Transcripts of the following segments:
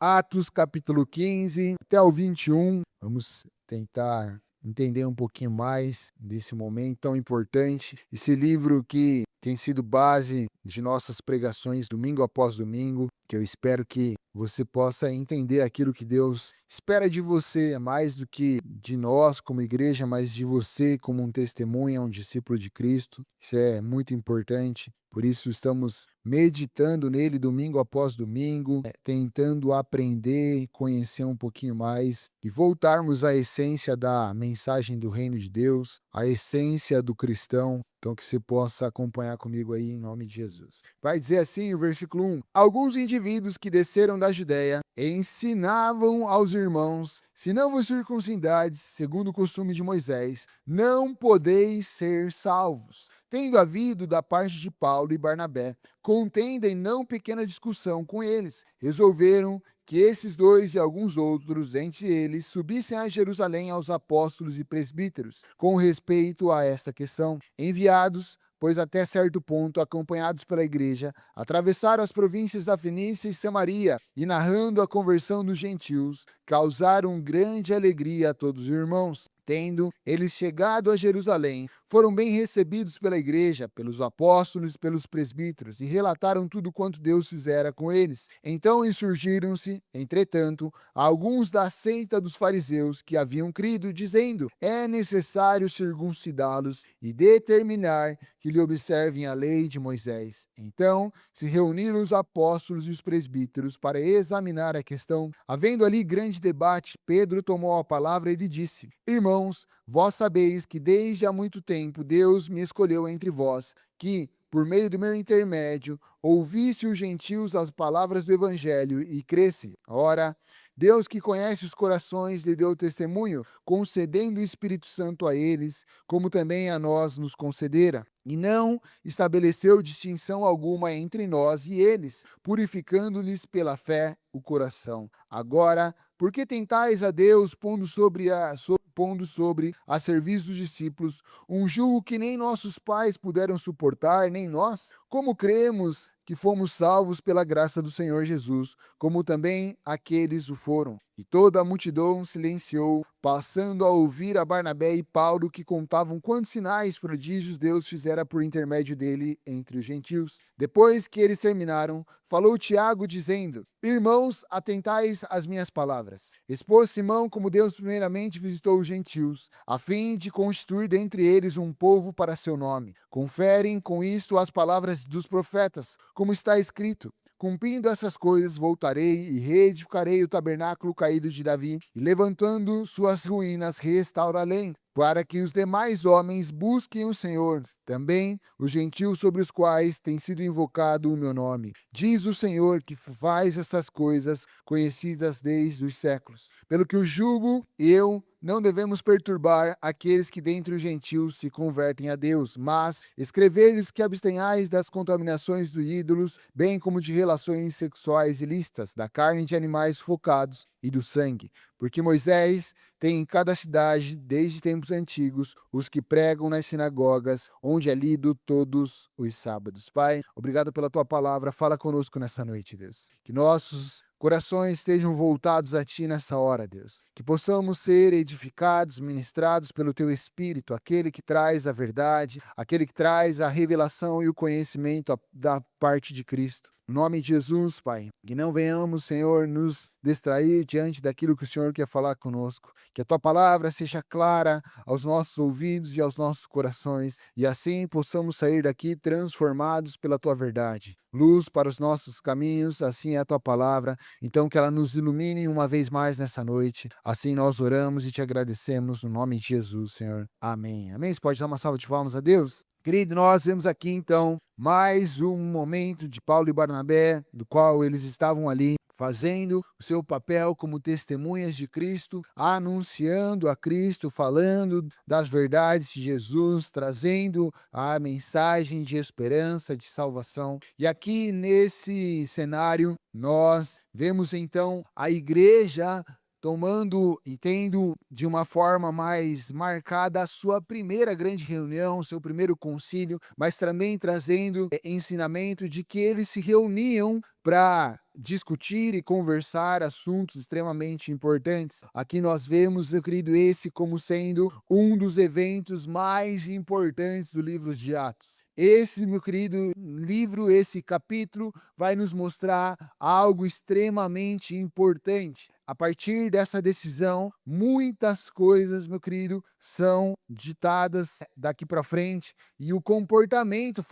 Atos capítulo 15 até o 21. Vamos tentar entender um pouquinho mais desse momento tão importante. Esse livro que tem sido base de nossas pregações domingo após domingo, que eu espero que você possa entender aquilo que Deus espera de você, mais do que de nós como igreja, mas de você como um testemunha, um discípulo de Cristo. Isso é muito importante. Por isso estamos meditando nele domingo após domingo, tentando aprender e conhecer um pouquinho mais e voltarmos à essência da mensagem do reino de Deus, à essência do cristão. Então que você possa acompanhar comigo aí em nome de Jesus. Vai dizer assim o versículo 1: Alguns indivíduos que desceram da Judéia ensinavam aos irmãos: se não vos circuncidades, segundo o costume de Moisés, não podeis ser salvos. Tendo havido da parte de Paulo e Barnabé contenda e não pequena discussão com eles, resolveram que esses dois e alguns outros entre eles subissem a Jerusalém aos apóstolos e presbíteros com respeito a esta questão. Enviados, pois até certo ponto, acompanhados pela igreja, atravessaram as províncias da Fenícia e Samaria e, narrando a conversão dos gentios, causaram grande alegria a todos os irmãos. Tendo eles chegado a Jerusalém, foram bem recebidos pela igreja, pelos apóstolos e pelos presbíteros, e relataram tudo quanto Deus fizera com eles. Então insurgiram-se, entretanto, alguns da seita dos fariseus que haviam crido, dizendo: é necessário circuncidá-los e determinar que lhe observem a lei de Moisés. Então se reuniram os apóstolos e os presbíteros para examinar a questão. Havendo ali grande debate, Pedro tomou a palavra e lhe disse: Irmãos, vós sabeis que desde há muito tempo Deus me escolheu entre vós, que, por meio do meu intermédio, ouvisse os gentios as palavras do evangelho e cresce. Ora, Deus que conhece os corações lhe deu testemunho, concedendo o Espírito Santo a eles, como também a nós nos concedera. E não estabeleceu distinção alguma entre nós e eles, purificando-lhes pela fé o coração. Agora, por que tentais a Deus, pondo sobre a serviço dos discípulos um jugo que nem nossos pais puderam suportar, nem nós? Como cremos que fomos salvos pela graça do Senhor Jesus, como também aqueles o foram. E toda a multidão silenciou, passando a ouvir a Barnabé e Paulo, que contavam quantos sinais, prodígios Deus fizera por intermédio dele entre os gentios. Depois que eles terminaram, falou Tiago, dizendo: Irmãos, atentais às minhas palavras. Expôs Simão como Deus primeiramente visitou os gentios, a fim de constituir dentre eles um povo para seu nome. Conferem com isto as palavras dos profetas, como está escrito: cumprindo essas coisas, voltarei e reedificarei o tabernáculo caído de Davi, e levantando suas ruínas, restaurarei, para que os demais homens busquem o Senhor, também os gentios sobre os quais tem sido invocado o meu nome. Diz o Senhor que faz essas coisas conhecidas desde os séculos. Pelo que o julgo, eu não devemos perturbar aqueles que dentre os gentios se convertem a Deus, mas escrever-lhes que abstenhais das contaminações dos ídolos, bem como de relações sexuais ilícitas, da carne de animais focados e do sangue. Porque Moisés tem em cada cidade, desde tempos antigos, os que pregam nas sinagogas, onde é lido todos os sábados. Pai, obrigado pela tua palavra. Fala conosco nessa noite, Deus. Que nossos corações estejam voltados a Ti nessa hora, Deus. Que possamos ser edificados, ministrados pelo Teu Espírito, aquele que traz a verdade, aquele que traz a revelação e o conhecimento da parte de Cristo. Em nome de Jesus, Pai, que não venhamos, Senhor, nos distrair diante daquilo que o Senhor quer falar conosco. Que a Tua palavra seja clara aos nossos ouvidos e aos nossos corações, e assim possamos sair daqui transformados pela Tua verdade. Luz para os nossos caminhos, assim é a Tua palavra. Então que ela nos ilumine uma vez mais nessa noite. Assim nós oramos e Te agradecemos no nome de Jesus, Senhor. Amém. Amém? Você pode dar uma salva de palmas a Deus? Querido, nós vemos aqui então mais um momento de Paulo e Barnabé, do qual eles estavam ali fazendo o seu papel como testemunhas de Cristo, anunciando a Cristo, falando das verdades de Jesus, trazendo a mensagem de esperança, de salvação. E aqui nesse cenário, nós vemos então a igreja tomando e tendo de uma forma mais marcada a sua primeira grande reunião, seu primeiro concílio, mas também trazendo ensinamento de que eles se reuniam para discutir e conversar assuntos extremamente importantes. Aqui nós vemos, eu querido, esse como sendo um dos eventos mais importantes do livro de Atos. Esse, meu querido livro, esse capítulo, vai nos mostrar algo extremamente importante. A partir dessa decisão, muitas coisas, meu querido, são ditadas daqui para frente e o comportamento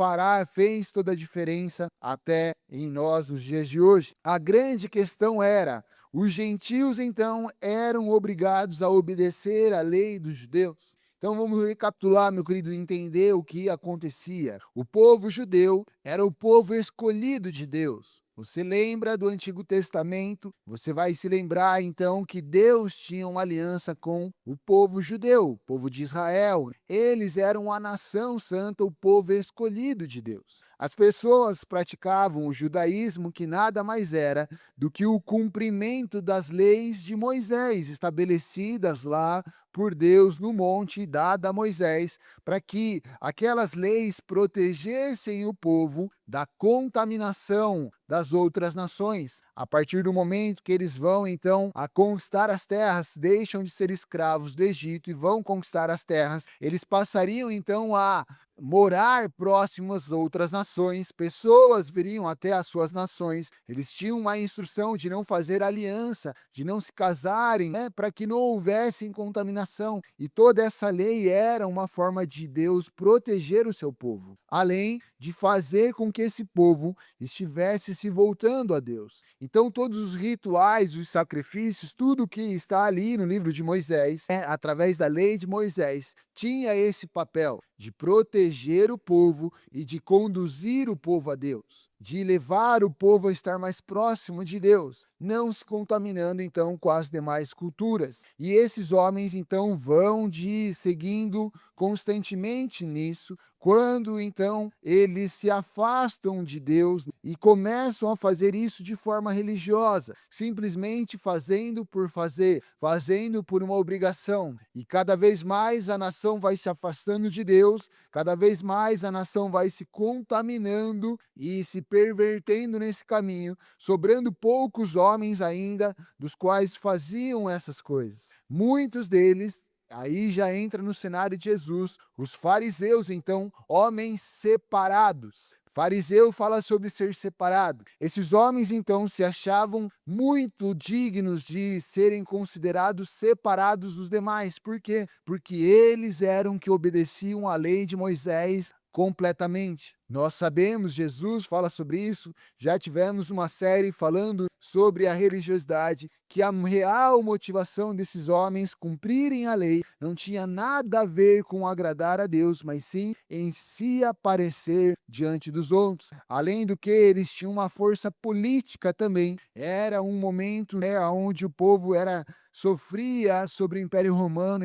fez toda a diferença até em nós nos dias de hoje. A grande questão era: os gentios então eram obrigados a obedecer à lei dos judeus. Então vamos recapitular, meu querido, e entender o que acontecia. O povo judeu era o povo escolhido de Deus. Você lembra do Antigo Testamento? Você vai se lembrar então que Deus tinha uma aliança com o povo judeu, o povo de Israel. Eles eram a nação santa, o povo escolhido de Deus. As pessoas praticavam o judaísmo, que nada mais era do que o cumprimento das leis de Moisés, estabelecidas lá por Deus no monte, dada a Moisés, para que aquelas leis protegessem o povo da contaminação das outras nações. A partir do momento que eles vão, então, a conquistar as terras, deixam de ser escravos do Egito e vão conquistar as terras, eles passariam, então, a morar próximos às outras nações, pessoas viriam até as suas nações, eles tinham uma instrução de não fazer aliança, de não se casarem, para que não houvesse contaminação. E toda essa lei era uma forma de Deus proteger o seu povo, além de fazer com que esse povo estivesse se voltando a Deus. Então todos os rituais, os sacrifícios, tudo que está ali no livro de Moisés, através da lei de Moisés, tinha esse papel de proteger o povo e de conduzir o povo a Deus, de levar o povo a estar mais próximo de Deus, não se contaminando então com as demais culturas. E esses homens então vão seguindo constantemente nisso, quando então eles se afastam de Deus e começam a fazer isso de forma religiosa, simplesmente fazendo por fazer, fazendo por uma obrigação. E cada vez mais a nação vai se afastando de Deus, cada vez mais a nação vai se contaminando e se pervertendo nesse caminho, sobrando poucos homens ainda dos quais faziam essas coisas. Muitos deles, aí já entra no cenário de Jesus, os fariseus, então, homens separados. Fariseu fala sobre ser separado. Esses homens, então, se achavam muito dignos de serem considerados separados dos demais. Por quê? Porque eles eram que obedeciam à lei de Moisés completamente. Nós sabemos, Jesus fala sobre isso, já tivemos uma série falando sobre a religiosidade, que a real motivação desses homens cumprirem a lei não tinha nada a ver com agradar a Deus, mas sim em se aparecer diante dos outros. Além do que, eles tinham uma força política também. Era um momento, onde o povo sofria sobre o Império Romano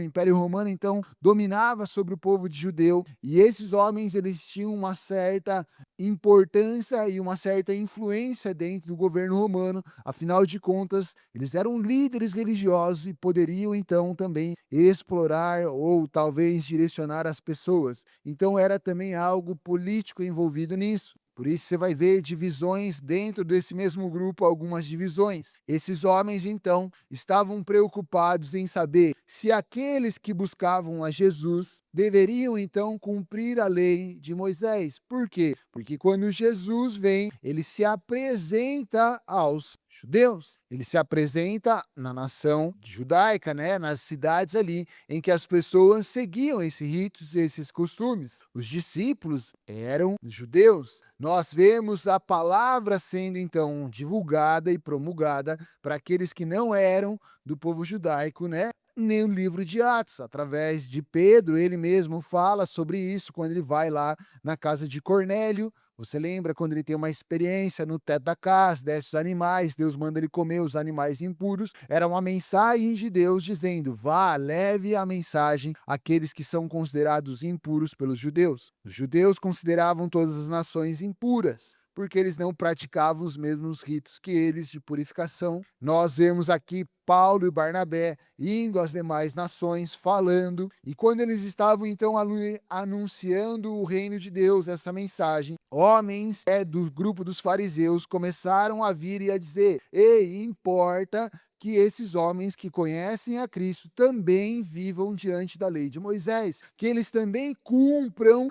então dominava sobre o povo de judeu, e esses homens eles tinham uma certa importância e uma certa influência dentro do governo romano. Afinal de contas, eles eram líderes religiosos e poderiam então também explorar ou talvez direcionar as pessoas. Então era também algo político envolvido nisso. Por isso você vai ver divisões dentro desse mesmo grupo, algumas divisões. Esses homens, então, estavam preocupados em saber se aqueles que buscavam a Jesus deveriam, então, cumprir a lei de Moisés. Por quê? Porque quando Jesus vem, ele se apresenta aos judeus. Ele se apresenta na nação judaica, nas cidades ali em que as pessoas seguiam esses ritos, esses costumes. Os discípulos eram judeus. Nós vemos a palavra sendo então divulgada e promulgada para aqueles que não eram do povo judaico, nem o livro de Atos, através de Pedro, ele mesmo fala sobre isso quando ele vai lá na casa de Cornélio. Você lembra quando ele tem uma experiência no teto da casa, desce os animais, Deus manda ele comer os animais impuros. Era uma mensagem de Deus dizendo: vá, leve a mensagem àqueles que são considerados impuros pelos judeus. Os judeus consideravam todas as nações impuras, porque eles não praticavam os mesmos ritos que eles de purificação. Nós vemos aqui Paulo e Barnabé indo às demais nações, falando, e quando eles estavam então anunciando o reino de Deus, essa mensagem, homens do grupo dos fariseus começaram a vir e a dizer: ei, importa que esses homens que conhecem a Cristo também vivam diante da lei de Moisés, que eles também cumpram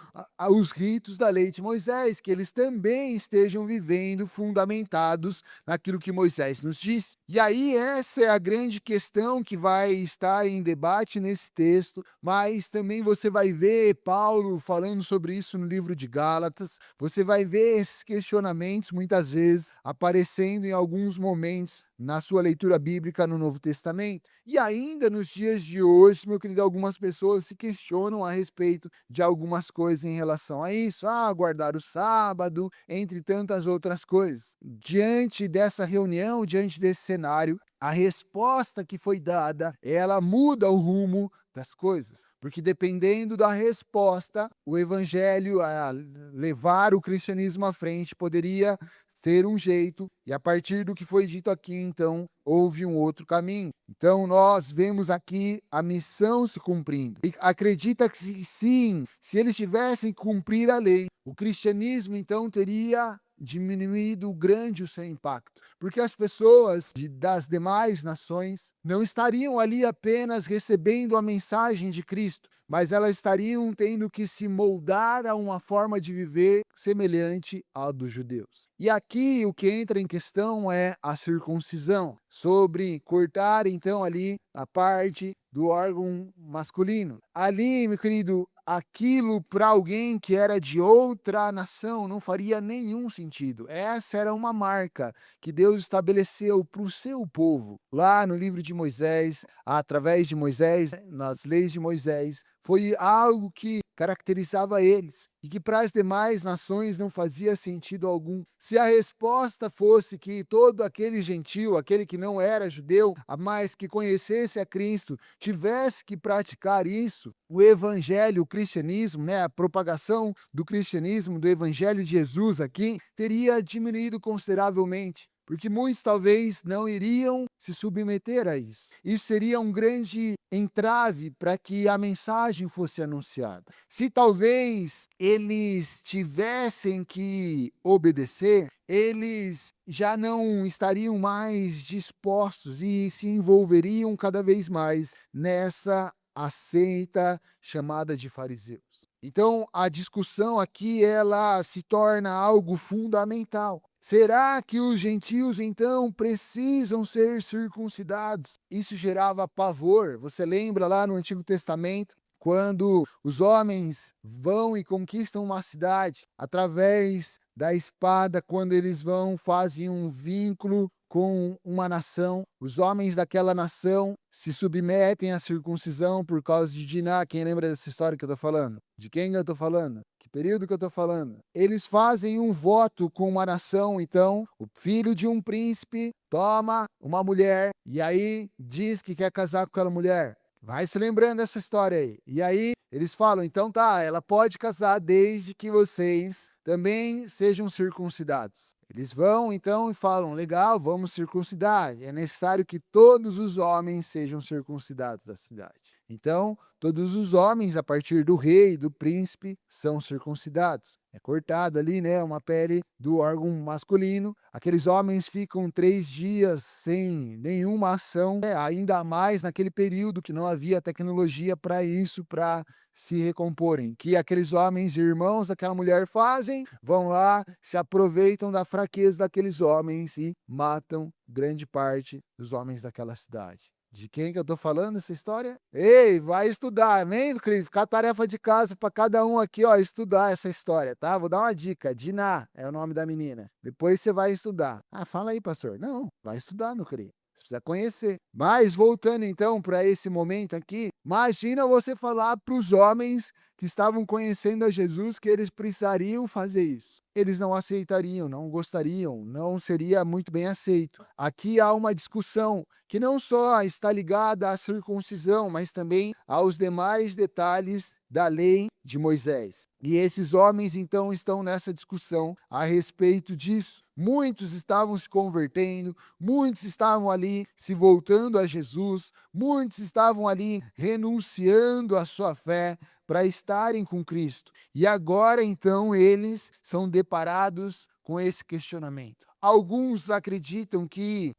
os ritos da lei de Moisés, que eles também estejam vivendo fundamentados naquilo que Moisés nos disse. E aí essa é a grande questão que vai estar em debate nesse texto, mas também você vai ver Paulo falando sobre isso no livro de Gálatas, você vai ver esses questionamentos muitas vezes aparecendo em alguns momentos na sua leitura bíblica no Novo Testamento. E ainda nos dias de hoje, meu querido, algumas pessoas se questionam a respeito de algumas coisas em relação a isso. Guardar o sábado, entre tantas outras coisas. Diante dessa reunião, diante desse cenário, a resposta que foi dada, ela muda o rumo das coisas. Porque dependendo da resposta, o evangelho, a levar o cristianismo à frente, poderia ter um jeito, e a partir do que foi dito aqui, então, houve um outro caminho. Então, nós vemos aqui a missão se cumprindo. E acredita que sim, se eles tivessem que cumprir a lei, o cristianismo, então, teria diminuído grande o seu impacto, porque as pessoas das demais nações não estariam ali apenas recebendo a mensagem de Cristo, mas elas estariam tendo que se moldar a uma forma de viver semelhante à dos judeus. E aqui o que entra em questão é a circuncisão, sobre cortar então ali a parte do órgão masculino. Ali, meu querido, aquilo para alguém que era de outra nação não faria nenhum sentido. Essa era uma marca que Deus estabeleceu para o seu povo. Lá no livro de Moisés, através de Moisés, nas leis de Moisés, foi algo que caracterizava eles e que para as demais nações não fazia sentido algum. Se a resposta fosse que todo aquele gentio, aquele que não era judeu, mas que conhecesse a Cristo, tivesse que praticar isso, o evangelho, o cristianismo, a propagação do cristianismo, do evangelho de Jesus aqui, teria diminuído consideravelmente. Porque muitos talvez não iriam se submeter a isso. Isso seria um grande entrave para que a mensagem fosse anunciada. Se talvez eles tivessem que obedecer, eles já não estariam mais dispostos e se envolveriam cada vez mais nessa seita chamada de fariseus. Então, a discussão aqui, ela se torna algo fundamental. Será que os gentios, então, precisam ser circuncidados? Isso gerava pavor. Você lembra lá no Antigo Testamento, quando os homens vão e conquistam uma cidade através da espada, quando eles fazem um vínculo com uma nação, os homens daquela nação se submetem à circuncisão por causa de Diná. Quem lembra dessa história que eu estou falando? De quem eu estou falando? Que período que eu estou falando? Eles fazem um voto com uma nação, então, o filho de um príncipe toma uma mulher e aí diz que quer casar com aquela mulher. Vai se lembrando dessa história aí. E aí eles falam, então tá, ela pode casar desde que vocês também sejam circuncidados. Eles vão então e falam, legal, vamos circuncidar. É necessário que todos os homens sejam circuncidados da cidade. Então, todos os homens, a partir do rei, do príncipe, são circuncidados. É cortado ali, uma pele do órgão masculino. Aqueles homens ficam 3 dias sem nenhuma ação, ainda mais naquele período que não havia tecnologia para isso, para se recomporem. Que aqueles homens, irmãos daquela mulher, fazem, vão lá, se aproveitam da fraqueza daqueles homens e matam grande parte dos homens daquela cidade. De quem que eu tô falando essa história? Ei, vai estudar, amém? Ficar tarefa de casa para cada um aqui, estudar essa história, tá? Vou dar uma dica. Diná é o nome da menina. Depois você vai estudar. Fala aí, pastor. Não, vai estudar, meu querido. Você precisa conhecer. Mas voltando então para esse momento aqui, imagina você falar para os homens que estavam conhecendo a Jesus que eles precisariam fazer isso. Eles não aceitariam, não gostariam, não seria muito bem aceito. Aqui há uma discussão que não só está ligada à circuncisão, mas também aos demais detalhes da lei de Moisés. E esses homens então estão nessa discussão a respeito disso. Muitos estavam se convertendo, muitos estavam ali se voltando a Jesus, muitos estavam ali renunciando à sua fé para estarem com Cristo. E agora então eles são deparados com esse questionamento. Alguns acreditam que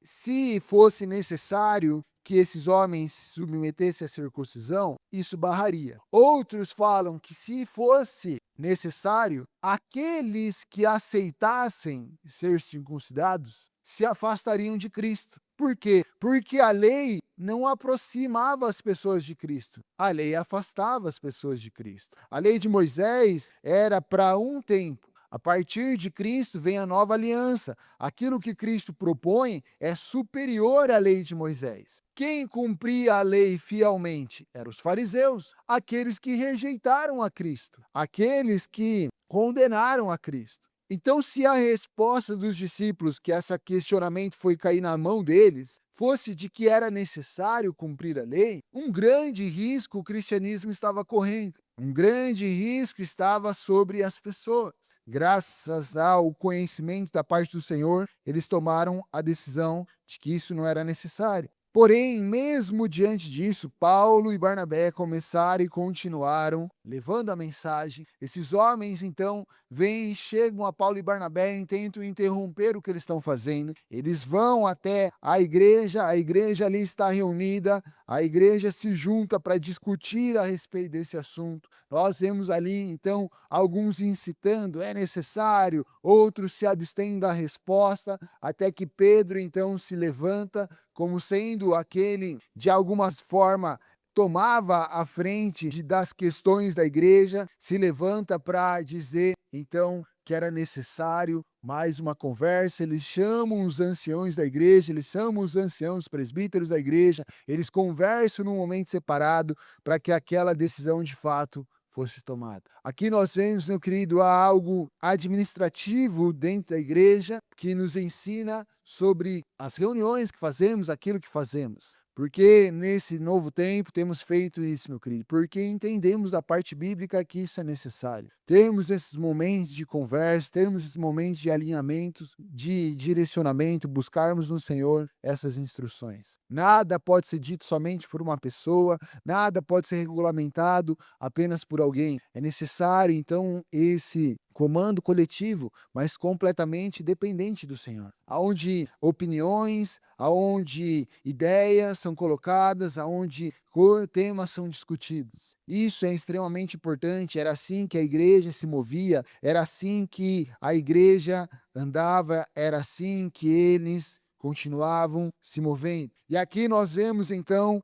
se fosse necessário que esses homens se submetessem à circuncisão, isso barraria. Outros falam que se fosse necessário, aqueles que aceitassem ser circuncidados se afastariam de Cristo. Por quê? Porque a lei não aproximava as pessoas de Cristo. A lei afastava as pessoas de Cristo. A lei de Moisés era para um tempo. A partir de Cristo vem a nova aliança. Aquilo que Cristo propõe é superior à lei de Moisés. Quem cumpria a lei fielmente eram os fariseus, aqueles que rejeitaram a Cristo, aqueles que condenaram a Cristo. Então, se a resposta dos discípulos, que esse questionamento foi cair na mão deles, fosse de que era necessário cumprir a lei, um grande risco o cristianismo estava correndo. Um grande risco estava sobre as pessoas. Graças ao conhecimento da parte do Senhor, eles tomaram a decisão de que isso não era necessário. Porém, mesmo diante disso, Paulo e Barnabé começaram e continuaram levando a mensagem. Esses homens, então, vêm e chegam a Paulo e Barnabé e tentam interromper o que eles estão fazendo. Eles vão até a igreja ali está reunida, a igreja se junta para discutir a respeito desse assunto. Nós vemos ali, então, alguns incitando, é necessário, outros se abstêm da resposta, até que Pedro, então, se levanta, como sendo aquele, de alguma forma, tomava a frente das questões da igreja, se levanta para dizer, então, que era necessário mais uma conversa. Eles chamam os anciãos da igreja, eles chamam os anciãos presbíteros da igreja, eles conversam num momento separado para que aquela decisão de fato fosse tomada. Aqui nós vemos, meu querido, há algo administrativo dentro da igreja que nos ensina sobre as reuniões que fazemos, aquilo que fazemos. Porque nesse novo tempo temos feito isso, meu querido? Porque entendemos da parte bíblica que isso é necessário. Termos esses momentos de conversa, termos esses momentos de alinhamentos, de direcionamento, buscarmos no Senhor essas instruções. Nada pode ser dito somente por uma pessoa, nada pode ser regulamentado apenas por alguém. É necessário, então, esse comando coletivo, mas completamente dependente do Senhor. Aonde opiniões, aonde ideias são colocadas, aonde temas são discutidos. Isso é extremamente importante, era assim que a igreja se movia, era assim que a igreja andava, era assim que eles continuavam se movendo. E aqui nós vemos então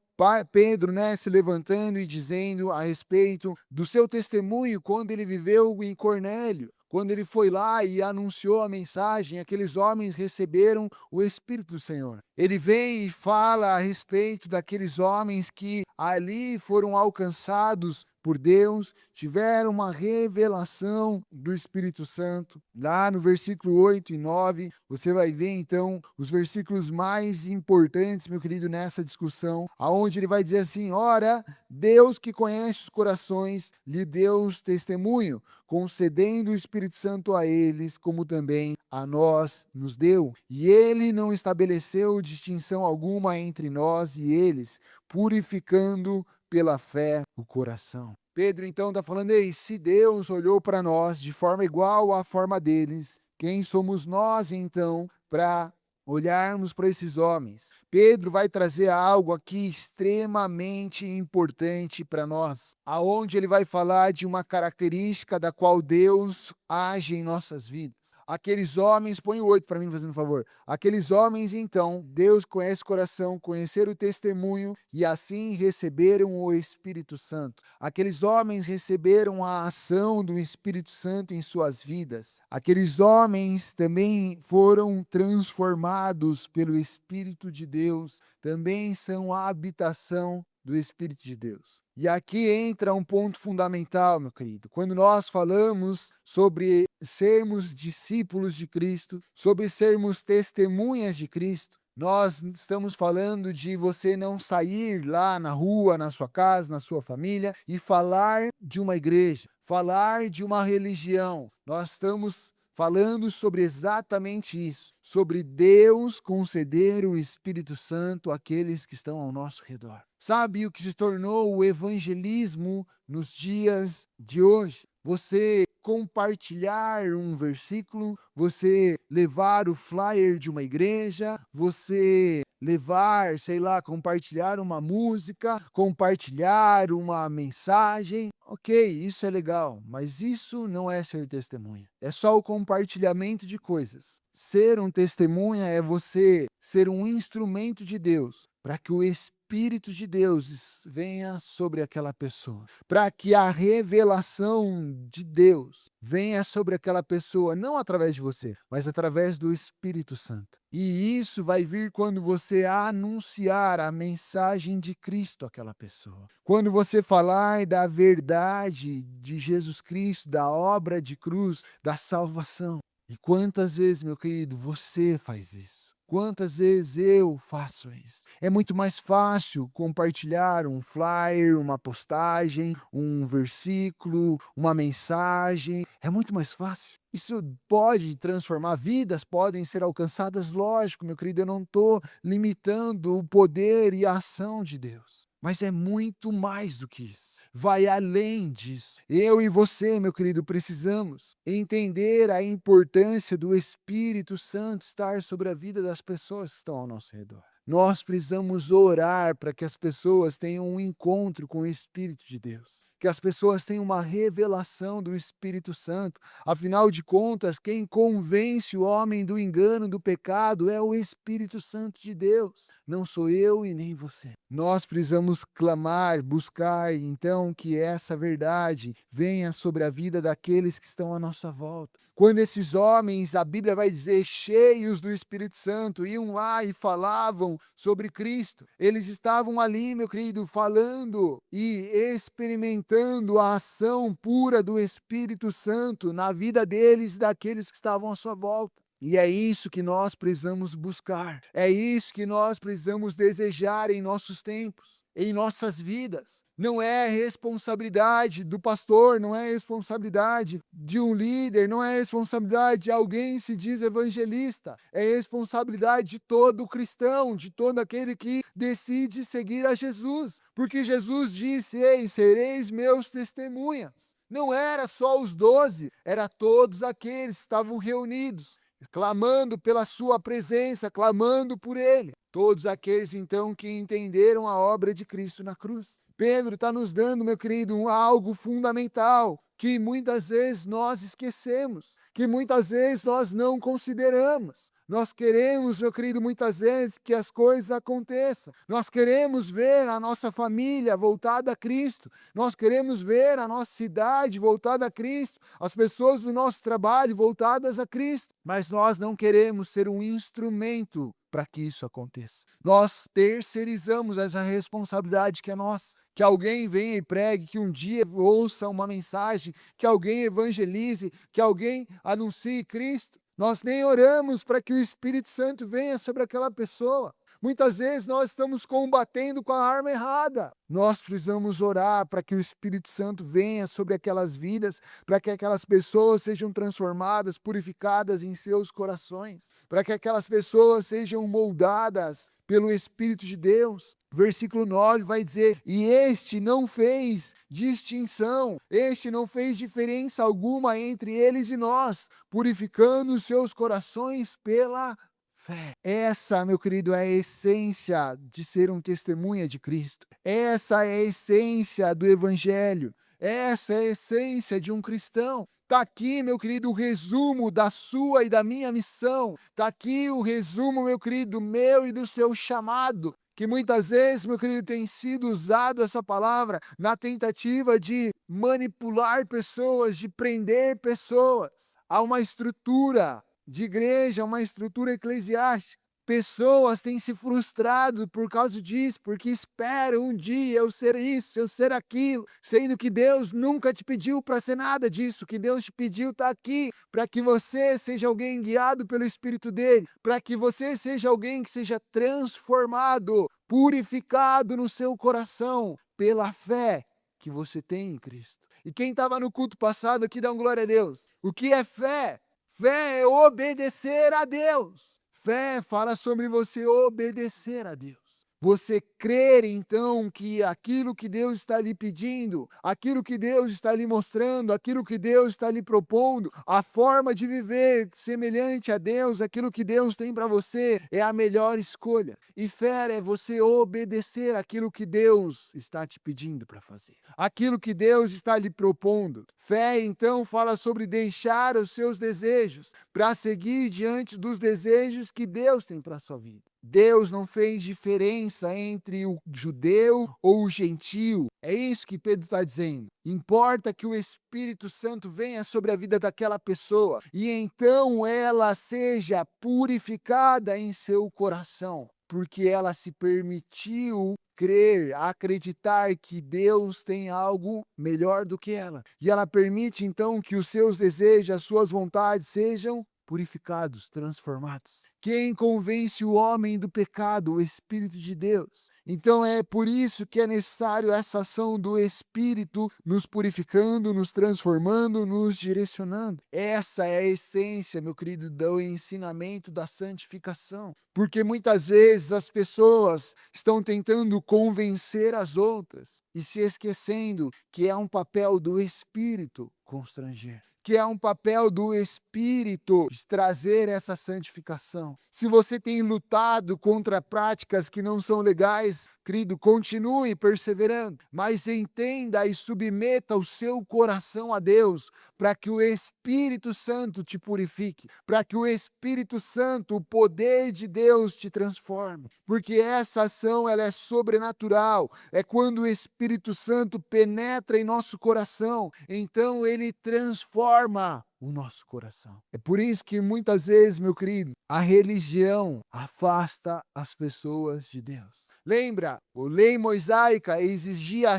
Pedro, se levantando e dizendo a respeito do seu testemunho quando ele viveu em Cornélio. Quando ele foi lá e anunciou a mensagem, aqueles homens receberam o Espírito do Senhor. Ele vem e fala a respeito daqueles homens que ali foram alcançados por Deus, tiveram uma revelação do Espírito Santo. Lá no versículo 8 e 9, você vai ver então os versículos mais importantes, meu querido, nessa discussão, aonde ele vai dizer assim: ora, Deus que conhece os corações, lhe deu testemunho, concedendo o Espírito Santo a eles, como também a nós nos deu. E ele não estabeleceu distinção alguma entre nós e eles, purificando pela fé o coração. Pedro então está falando, se Deus olhou para nós de forma igual à forma deles, quem somos nós então para olharmos para esses homens? Pedro vai trazer algo aqui extremamente importante para nós, aonde ele vai falar de uma característica da qual Deus age em nossas vidas. Aqueles homens, põe o 8 para mim, fazendo um favor. Aqueles homens, então, Deus conhece o coração, conheceram o testemunho e assim receberam o Espírito Santo. Aqueles homens receberam a ação do Espírito Santo em suas vidas. Aqueles homens também foram transformados pelo Espírito de Deus, também são a habitação do Espírito de Deus. E aqui entra um ponto fundamental, meu querido. Quando nós falamos sobre sermos discípulos de Cristo, sobre sermos testemunhas de Cristo, Nós estamos falando de você não sair lá na rua, na sua casa, na sua família e falar de uma igreja, falar de uma religião. Nós estamos falando sobre exatamente isso, sobre Deus conceder o Espírito Santo àqueles que estão ao nosso redor. Sabe o que se tornou o evangelismo nos dias de hoje? Você compartilhar um versículo, você levar o flyer de uma igreja, você levar, sei lá, compartilhar uma música, compartilhar uma mensagem. Ok, isso é legal, mas isso não é ser testemunha. É só o compartilhamento de coisas. Ser um testemunha é você ser um instrumento de Deus para que o Espírito de Deus venha sobre aquela pessoa, para que a revelação de Deus venha sobre aquela pessoa, não através de você, mas através do Espírito Santo. E isso vai vir quando você anunciar a mensagem de Cristo àquela pessoa. Quando você falar da verdade de Jesus Cristo, da obra de cruz, da salvação. E quantas vezes, meu querido, você faz isso? Quantas vezes eu faço isso? É muito mais fácil compartilhar um flyer, uma postagem, um versículo, uma mensagem. É muito mais fácil. Isso pode transformar vidas, podem ser alcançadas, lógico, meu querido, eu não estou limitando o poder e a ação de Deus. Mas é muito mais do que isso. Vai além disso. Eu e você, meu querido, precisamos entender a importância do Espírito Santo estar sobre a vida das pessoas que estão ao nosso redor. Nós precisamos orar para que as pessoas tenham um encontro com o Espírito de Deus. Que as pessoas tenham uma revelação do Espírito Santo. Afinal de contas, quem convence o homem do engano, do pecado, é o Espírito Santo de Deus. Não sou eu e nem você. Nós precisamos clamar, buscar, então, que essa verdade venha sobre a vida daqueles que estão à nossa volta. Quando esses homens, a Bíblia vai dizer, cheios do Espírito Santo, iam lá e falavam sobre Cristo. Eles estavam ali, meu querido, falando e experimentando a ação pura do Espírito Santo na vida deles e daqueles que estavam à sua volta. E é isso que nós precisamos buscar. É isso que nós precisamos desejar em nossos tempos, em nossas vidas. Não é responsabilidade do pastor, não é responsabilidade de um líder, não é responsabilidade de alguém que se diz evangelista. É responsabilidade de todo cristão, de todo aquele que decide seguir a Jesus. Porque Jesus disse, ei, sereis meus testemunhas. Não era só os 12, era todos aqueles que estavam reunidos, clamando pela sua presença, clamando por ele. Todos aqueles, então, que entenderam a obra de Cristo na cruz. Pedro está nos dando, meu querido, algo fundamental, que muitas vezes nós esquecemos, que muitas vezes nós não consideramos. Nós queremos, meu querido, muitas vezes que as coisas aconteçam. Nós queremos ver a nossa família voltada a Cristo. Nós queremos ver a nossa cidade voltada a Cristo. As pessoas do nosso trabalho voltadas a Cristo. Mas nós não queremos ser um instrumento para que isso aconteça. Nós terceirizamos essa responsabilidade que é nossa. Que alguém venha e pregue, que um dia ouça uma mensagem, que alguém evangelize, que alguém anuncie Cristo. Nós nem oramos para que o Espírito Santo venha sobre aquela pessoa. Muitas vezes nós estamos combatendo com a arma errada. Nós precisamos orar para que o Espírito Santo venha sobre aquelas vidas, para que aquelas pessoas sejam transformadas, purificadas em seus corações, para que aquelas pessoas sejam moldadas pelo Espírito de Deus. Versículo 9 vai dizer, e este não fez distinção, este não fez diferença alguma entre eles e nós, purificando os seus corações pela fé. Essa, meu querido, é a essência de ser um testemunha de Cristo. Essa é a essência do Evangelho. Essa é a essência de um cristão. Está aqui, meu querido, o resumo da sua e da minha missão. Está aqui o resumo, meu querido, meu e do seu chamado. Que muitas vezes, meu querido, tem sido usado essa palavra na tentativa de manipular pessoas, de prender pessoas a uma estrutura de igreja, uma estrutura eclesiástica. Pessoas têm se frustrado por causa disso, porque esperam um dia eu ser isso, eu ser aquilo, sendo que Deus nunca te pediu para ser nada disso, que Deus te pediu está aqui para que você seja alguém guiado pelo Espírito dele, para que você seja alguém que seja transformado, purificado no seu coração pela fé que você tem em Cristo. E quem estava no culto passado aqui, dá um glória a Deus. O que é fé? Fé é obedecer a Deus. Fé fala sobre você obedecer a Deus. Você crer, então, que aquilo que Deus está lhe pedindo, aquilo que Deus está lhe mostrando, aquilo que Deus está lhe propondo, a forma de viver semelhante a Deus, aquilo que Deus tem para você, é a melhor escolha. E fé é você obedecer aquilo que Deus está te pedindo para fazer, aquilo que Deus está lhe propondo. Fé, então, fala sobre deixar os seus desejos para seguir diante dos desejos que Deus tem para a sua vida. Deus não fez diferença entre o judeu ou o gentio. É isso que Pedro está dizendo. Importa que o Espírito Santo venha sobre a vida daquela pessoa e então ela seja purificada em seu coração, porque ela se permitiu crer, acreditar que Deus tem algo melhor do que ela. E ela permite então que os seus desejos, as suas vontades sejam purificados, transformados. Quem convence o homem do pecado? O Espírito de Deus. Então é por isso que é necessário essa ação do Espírito nos purificando, nos transformando, nos direcionando. Essa é a essência, meu querido, do ensinamento da santificação. Porque muitas vezes as pessoas estão tentando convencer as outras e se esquecendo que é um papel do Espírito constranger, que é um papel do Espírito de trazer essa santificação. Se você tem lutado contra práticas que não são legais, querido, continue perseverando, mas entenda e submeta o seu coração a Deus, para que o Espírito Santo te purifique, para que o Espírito Santo, o poder de Deus, te transforme, porque essa ação ela é sobrenatural, é quando o Espírito Santo penetra em nosso coração, então ele transforma o nosso coração. É por isso que muitas vezes, meu querido, a religião afasta as pessoas de Deus. Lembra, a lei mosaica exigia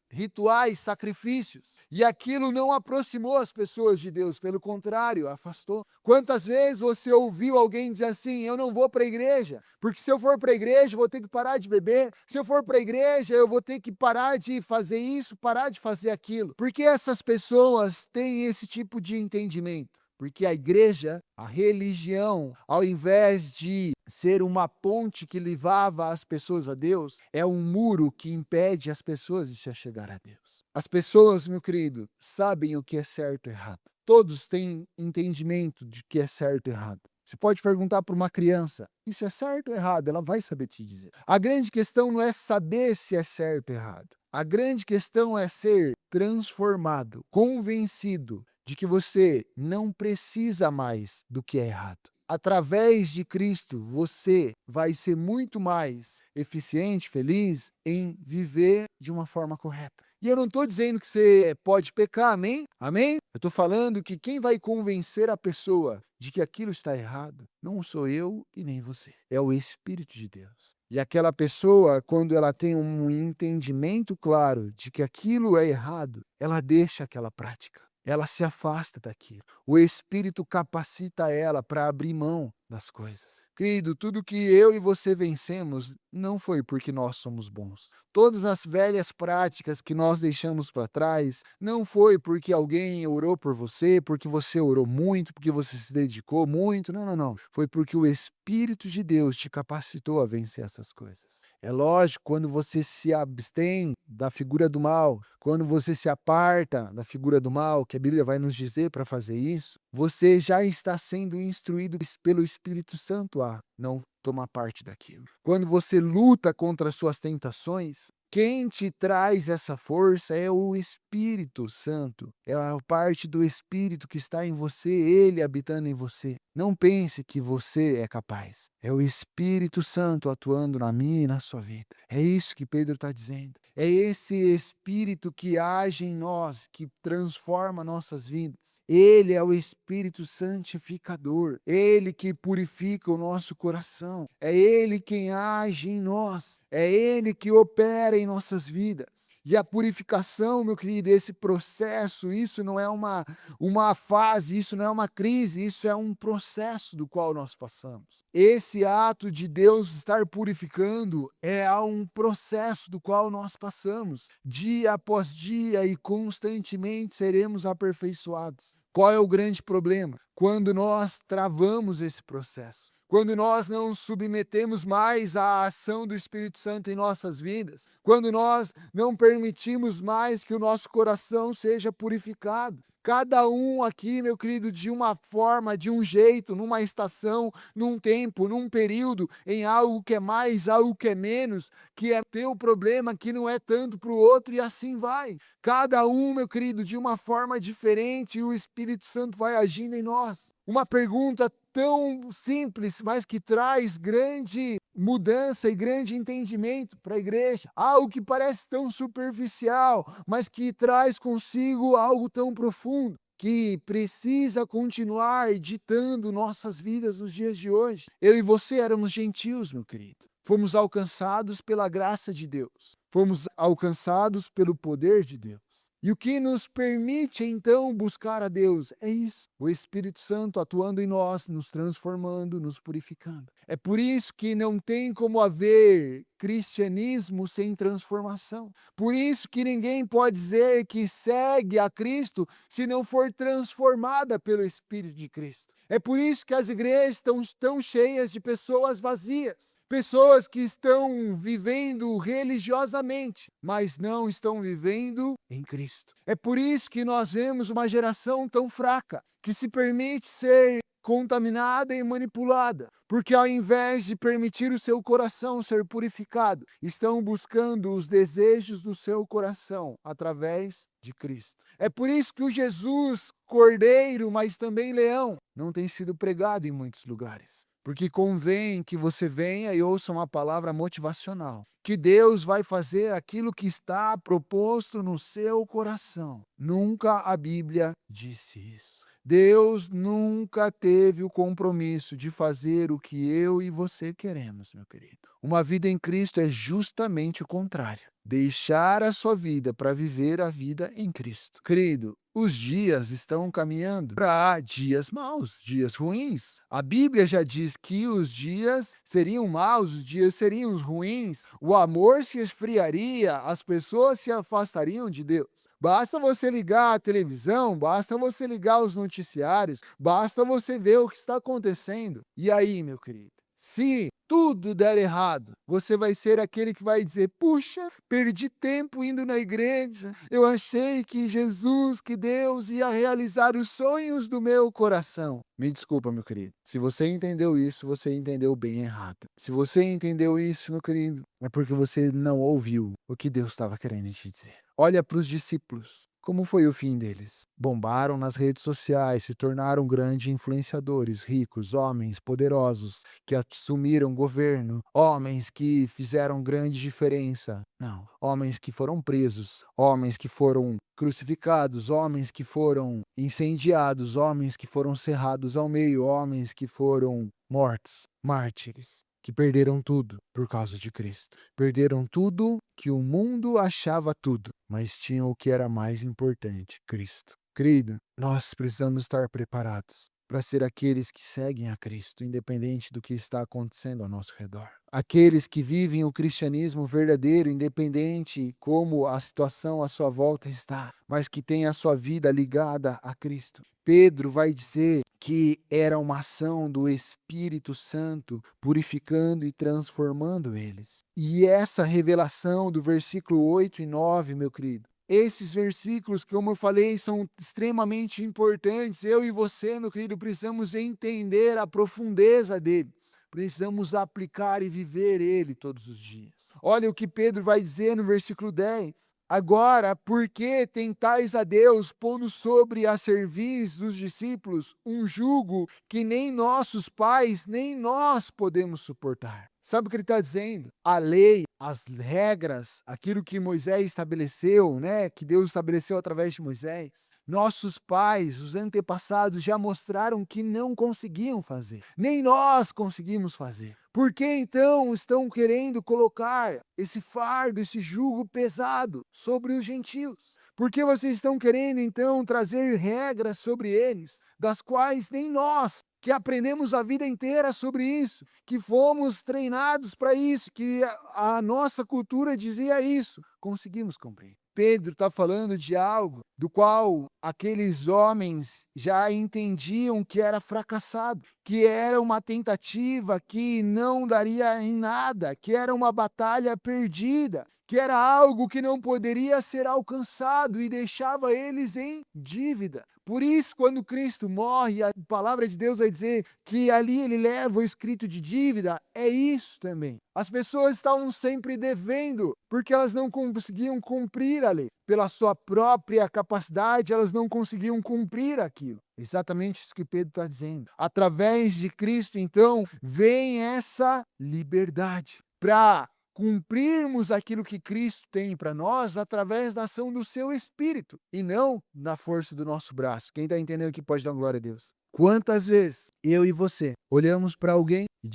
rituais, sacrifícios, e aquilo não aproximou as pessoas de Deus, pelo contrário, afastou. Quantas vezes você ouviu alguém dizer assim: eu não vou para a igreja, porque se eu for para a igreja eu vou ter que parar de beber, se eu for para a igreja eu vou ter que parar de fazer isso, parar de fazer aquilo. Porque essas pessoas têm esse tipo de entendimento. Porque a igreja, a religião, ao invés de ser uma ponte que levava as pessoas a Deus, é um muro que impede as pessoas de se achegar a Deus. As pessoas, meu querido, sabem o que é certo e errado. Todos têm entendimento de que é certo e errado. Você pode perguntar para uma criança: isso é certo ou errado? Ela vai saber te dizer. A grande questão não é saber se é certo ou errado. A grande questão é ser transformado, convencido de que você não precisa mais do que é errado. Através de Cristo, você vai ser muito mais eficiente, feliz em viver de uma forma correta. E eu não estou dizendo que você pode pecar, amém? Amém? Eu estou falando que quem vai convencer a pessoa de que aquilo está errado não sou eu e nem você. É o Espírito de Deus. E aquela pessoa, quando ela tem um entendimento claro de que aquilo é errado, ela deixa aquela prática. Ela se afasta daquilo. O Espírito capacita ela para abrir mão das coisas. Querido, tudo que eu e você vencemos não foi porque nós somos bons. Todas as velhas práticas que nós deixamos para trás não foi porque alguém orou por você, porque você orou muito, porque você se dedicou muito. Não, não, não. Foi porque o Espírito de Deus te capacitou a vencer essas coisas. É lógico, quando você se abstém da figura do mal, quando você se aparta da figura do mal, que a Bíblia vai nos dizer para fazer isso, você já está sendo instruído pelo Espírito Santo a não tomar parte daquilo. Quando você luta contra as suas tentações, Quem te traz essa força é o Espírito Santo, é a parte do Espírito que está em você, ele habitando em você. Não pense que você é capaz. É o Espírito Santo atuando na minha e na sua vida. É isso que Pedro está dizendo. É esse Espírito que age em nós, que transforma nossas vidas. Ele é o Espírito santificador. Ele que purifica o nosso coração. É ele quem age em nós. É ele que opera em nossas vidas. E a purificação, meu querido, esse processo, isso não é uma fase, isso não é uma crise, isso é um processo do qual nós passamos. Esse ato de Deus estar purificando é um processo do qual nós passamos. Dia após dia e constantemente seremos aperfeiçoados. Qual é o grande problema? Quando nós travamos esse processo. Quando nós não submetemos mais à ação do Espírito Santo em nossas vidas, quando nós não permitimos mais que o nosso coração seja purificado. Cada um aqui, meu querido, de uma forma, de um jeito, numa estação, num tempo, num período, em algo que é mais, algo que é menos, que é teu problema, que não é tanto para o outro, e assim vai. Cada um, meu querido, de uma forma diferente, e o Espírito Santo vai agindo em nós. Uma pergunta tão simples, mas que traz grande mudança e grande entendimento para a igreja. Algo que parece tão superficial, mas que traz consigo algo tão profundo, que precisa continuar ditando nossas vidas nos dias de hoje. Eu e você éramos gentios, meu querido. Fomos alcançados pela graça de Deus. Fomos alcançados pelo poder de Deus. E o que nos permite, então, buscar a Deus é isso. O Espírito Santo atuando em nós, nos transformando, nos purificando. É por isso que não tem como haver cristianismo sem transformação. Por isso que ninguém pode dizer que segue a Cristo se não for transformada pelo Espírito de Cristo. É por isso que as igrejas estão tão cheias de pessoas vazias. Pessoas que estão vivendo religiosamente, mas não estão vivendo em Cristo. É por isso que nós vemos uma geração tão fraca, que se permite ser contaminada e manipulada, porque ao invés de permitir o seu coração ser purificado, estão buscando os desejos do seu coração através de Cristo. É por isso que o Jesus Cordeiro, mas também Leão, não tem sido pregado em muitos lugares. Porque convém que você venha e ouça uma palavra motivacional. Que Deus vai fazer aquilo que está proposto no seu coração. Nunca a Bíblia disse isso. Deus nunca teve o compromisso de fazer o que eu e você queremos, meu querido. Uma vida em Cristo é justamente o contrário. Deixar a sua vida para viver a vida em Cristo. Querido, os dias estão caminhando para dias maus, dias ruins. A Bíblia já diz que os dias seriam maus, os dias seriam ruins, o amor se esfriaria, as pessoas se afastariam de Deus. Basta você ligar a televisão, basta você ligar os noticiários, basta você ver o que está acontecendo. E aí, meu querido? Se tudo der errado, você vai ser aquele que vai dizer: puxa, perdi tempo indo na igreja. Eu achei que Jesus, que Deus ia realizar os sonhos do meu coração. Me desculpa, meu querido. Se você entendeu isso, você entendeu bem errado. Se você entendeu isso, meu querido, é porque você não ouviu o que Deus estava querendo te dizer. Olha para os discípulos. Como foi o fim deles? Bombaram nas redes sociais, se tornaram grandes influenciadores, ricos, homens poderosos que assumiram governo, homens que fizeram grande diferença. Não, homens que foram presos, homens que foram crucificados, homens que foram incendiados, homens que foram cerrados ao meio, homens que foram mortos, mártires, que perderam tudo por causa de Cristo. Perderam tudo que o mundo achava tudo, mas tinham o que era mais importante, Cristo. Querido, nós precisamos estar preparados para ser aqueles que seguem a Cristo, independente do que está acontecendo ao nosso redor. Aqueles que vivem o cristianismo verdadeiro, independente como a situação à sua volta está, mas que têm a sua vida ligada a Cristo. Pedro vai dizer que era uma ação do Espírito Santo purificando e transformando eles. E essa revelação do versículo 8 e 9, meu querido, esses versículos, como eu falei, são extremamente importantes. Eu e você, meu querido, precisamos entender a profundeza deles. Precisamos aplicar e viver ele todos os dias. Olha o que Pedro vai dizer no versículo 10. Agora, por que tentais a Deus, pondo sobre a cerviz dos discípulos um jugo que nem nossos pais, nem nós podemos suportar? Sabe o que ele está dizendo? A lei, as regras, aquilo que Moisés estabeleceu, né? Que Deus estabeleceu através de Moisés. Nossos pais, os antepassados, já mostraram que não conseguiam fazer. Nem nós conseguimos fazer. Por que então estão querendo colocar esse fardo, esse jugo pesado sobre os gentios? Por que vocês estão querendo então trazer regras sobre eles, das quais nem nós, que aprendemos a vida inteira sobre isso, que fomos treinados para isso, que a nossa cultura dizia isso, conseguimos cumprir? Pedro está falando de algo do qual aqueles homens já entendiam que era fracassado, que era uma tentativa que não daria em nada, que era uma batalha perdida, que era algo que não poderia ser alcançado e deixava eles em dívida. Por isso, quando Cristo morre, a palavra de Deus vai dizer que ali ele leva o escrito de dívida, é isso também. As pessoas estavam sempre devendo, porque elas não conseguiam cumprir a lei. Pela sua própria capacidade, elas não conseguiam cumprir aquilo. Exatamente isso que Pedro está dizendo. Através de Cristo, então, vem essa liberdade para cumprirmos aquilo que Cristo tem para nós através da ação do seu Espírito e não na força do nosso braço. Quem está entendendo aqui pode dar glória a Deus. Quantas vezes eu e você olhamos para alguém e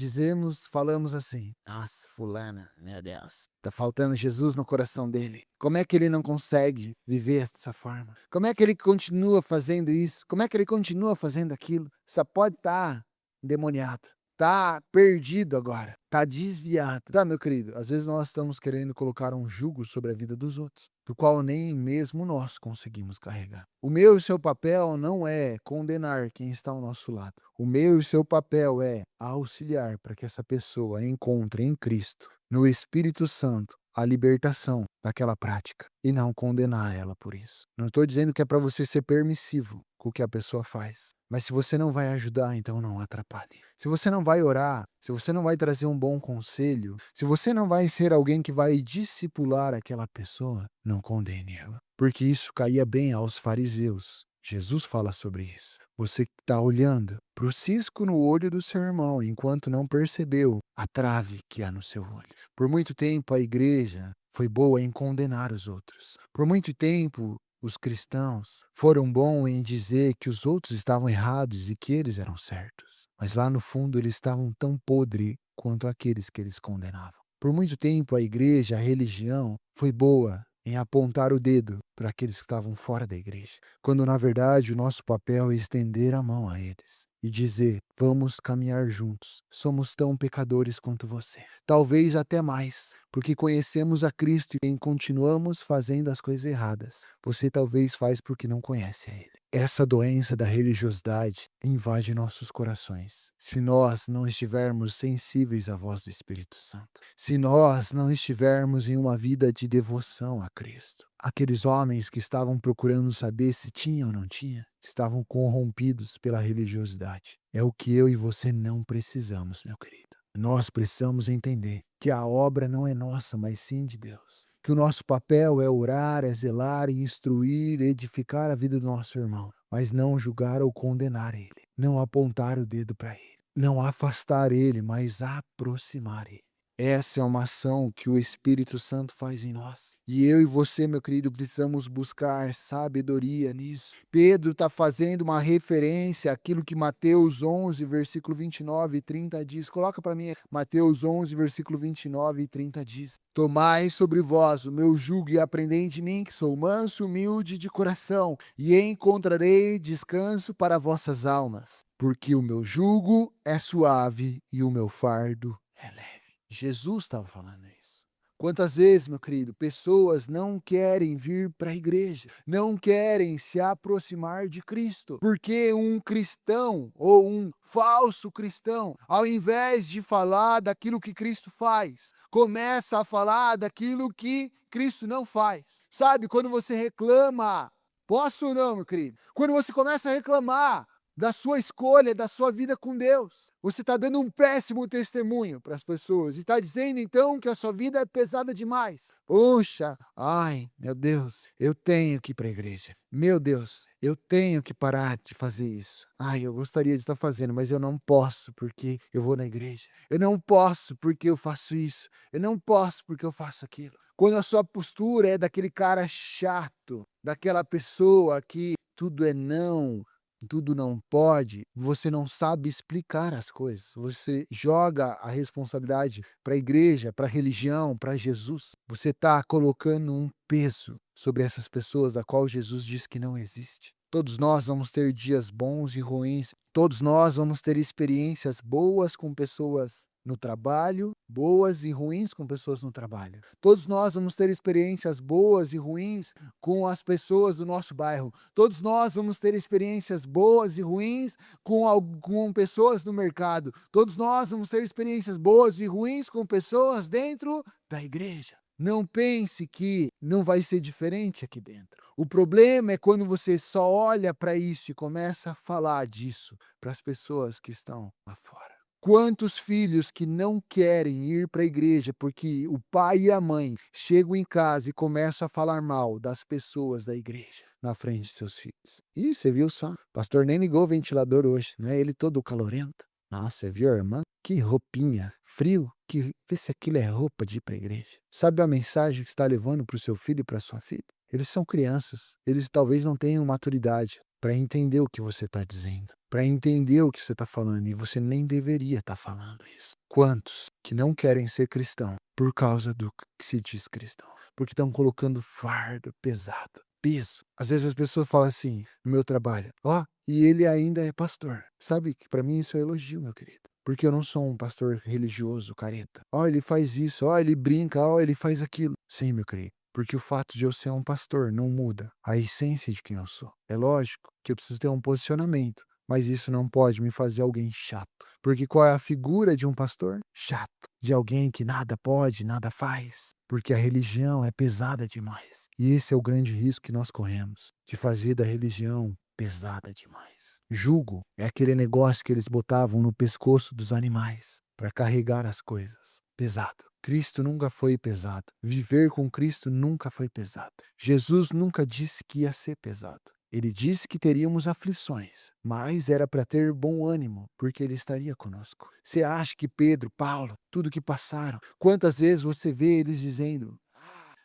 falamos assim: nossa, fulana, meu Deus, tá faltando Jesus no coração dele. Como é que ele não consegue viver dessa forma? Como é que ele continua fazendo isso? Como é que ele continua fazendo aquilo? Só pode estar endemoniado. Tá perdido agora, tá desviado. Tá, meu querido? Às vezes nós estamos querendo colocar um jugo sobre a vida dos outros, do qual nem mesmo nós conseguimos carregar. O meu e o seu papel não é condenar quem está ao nosso lado. O meu e o seu papel é auxiliar para que essa pessoa encontre em Cristo, no Espírito Santo, a libertação daquela prática e não condenar ela por isso. Não estou dizendo que é para você ser permissivo com o que a pessoa faz, mas se você não vai ajudar, então não atrapalhe. Se você não vai orar, se você não vai trazer um bom conselho, se você não vai ser alguém que vai discipular aquela pessoa, não condene ela, porque isso caía bem aos fariseus. Jesus fala sobre isso. Você que está olhando para o cisco no olho do seu irmão, enquanto não percebeu a trave que há no seu olho. Por muito tempo a igreja foi boa em condenar os outros. Por muito tempo os cristãos foram bons em dizer que os outros estavam errados e que eles eram certos. Mas lá no fundo eles estavam tão podres quanto aqueles que eles condenavam. Por muito tempo a igreja, a religião, foi boa em apontar o dedo para aqueles que estavam fora da igreja, quando na verdade o nosso papel é estender a mão a eles e dizer: vamos caminhar juntos, somos tão pecadores quanto você, talvez até mais, porque conhecemos a Cristo e continuamos fazendo as coisas erradas. Você talvez faz porque não conhece a Ele. Essa doença da religiosidade invade nossos corações. Se nós não estivermos sensíveis à voz do Espírito Santo, se nós não estivermos em uma vida de devoção a Cristo, aqueles homens que estavam procurando saber se tinha ou não tinha, estavam corrompidos pela religiosidade. É o que eu e você não precisamos, meu querido. Nós precisamos entender que a obra não é nossa, mas sim de Deus. Que o nosso papel é orar, é zelar, instruir, edificar a vida do nosso irmão, mas não julgar ou condenar ele, não apontar o dedo para ele, não afastar ele, mas aproximar ele. Essa é uma ação que o Espírito Santo faz em nós. E eu e você, meu querido, precisamos buscar sabedoria nisso. Pedro está fazendo uma referência àquilo que Mateus 11, versículo 29 e 30 diz. Coloca para mim, Mateus 11, versículo 29 e 30 diz: tomai sobre vós o meu jugo e aprendei de mim, que sou manso e humilde de coração, e encontrarei descanso para vossas almas. Porque o meu jugo é suave e o meu fardo é leve. Jesus estava falando isso. Quantas vezes, meu querido, pessoas não querem vir para a igreja, não querem se aproximar de Cristo, porque um cristão ou um falso cristão, ao invés de falar daquilo que Cristo faz, começa a falar daquilo que Cristo não faz. Sabe, quando você reclama, posso ou não, meu querido? Quando você começa a reclamar da sua escolha, da sua vida com Deus. Você está dando um péssimo testemunho para as pessoas e está dizendo então que a sua vida é pesada demais. Poxa, ai, meu Deus, eu tenho que ir para a igreja. Meu Deus, eu tenho que parar de fazer isso. Ai, eu gostaria de estar fazendo, mas eu não posso porque eu vou na igreja. Eu não posso porque eu faço isso. Eu não posso porque eu faço aquilo. Quando a sua postura é daquele cara chato, daquela pessoa que tudo é não, tudo não pode, você não sabe explicar as coisas. Você joga a responsabilidade para a igreja, para a religião, para Jesus. Você está colocando um peso sobre essas pessoas da qual Jesus diz que não existe. Todos nós vamos ter dias bons e ruins. Todos nós vamos ter experiências boas com pessoas no trabalho, boas e ruins com pessoas no trabalho. Todos nós vamos ter experiências boas e ruins com as pessoas do nosso bairro. Todos nós vamos ter experiências boas e ruins com pessoas no mercado. Todos nós vamos ter experiências boas e ruins com pessoas dentro da igreja. Não pense que não vai ser diferente aqui dentro. O problema é quando você só olha para isso e começa a falar disso para as pessoas que estão lá fora. Quantos filhos que não querem ir para a igreja porque o pai e a mãe chegam em casa e começam a falar mal das pessoas da igreja na frente de seus filhos? Ih, você viu só? O pastor nem ligou o ventilador hoje, não é ele todo calorento? Nossa, você viu a irmã? Que roupinha, frio, que vê se aquilo é roupa de ir para a igreja. Sabe a mensagem que está levando para o seu filho e para a sua filha? Eles são crianças, eles talvez não tenham maturidade para entender o que você está dizendo, para entender o que você está falando, e você nem deveria estar falando isso. Quantos que não querem ser cristão por causa do que se diz cristão? Porque estão colocando fardo pesado, peso. Às vezes as pessoas falam assim, no meu trabalho, ó, e ele ainda é pastor. Sabe que para mim isso é elogio, meu querido. Porque eu não sou um pastor religioso, careta. Ó, ele faz isso, ó, ele brinca, ó, ele faz aquilo. Sim, meu querido. Porque o fato de eu ser um pastor não muda a essência de quem eu sou. É lógico que eu preciso ter um posicionamento, mas isso não pode me fazer alguém chato. Porque qual é a figura de um pastor? Chato. De alguém que nada pode, nada faz. Porque a religião é pesada demais. E esse é o grande risco que nós corremos, de fazer da religião pesada demais. Jugo é aquele negócio que eles botavam no pescoço dos animais para carregar as coisas. Pesado. Cristo nunca foi pesado. Viver com Cristo nunca foi pesado. Jesus nunca disse que ia ser pesado. Ele disse que teríamos aflições, mas era para ter bom ânimo, porque ele estaria conosco. Você acha que Pedro, Paulo, tudo que passaram, quantas vezes você vê eles dizendo: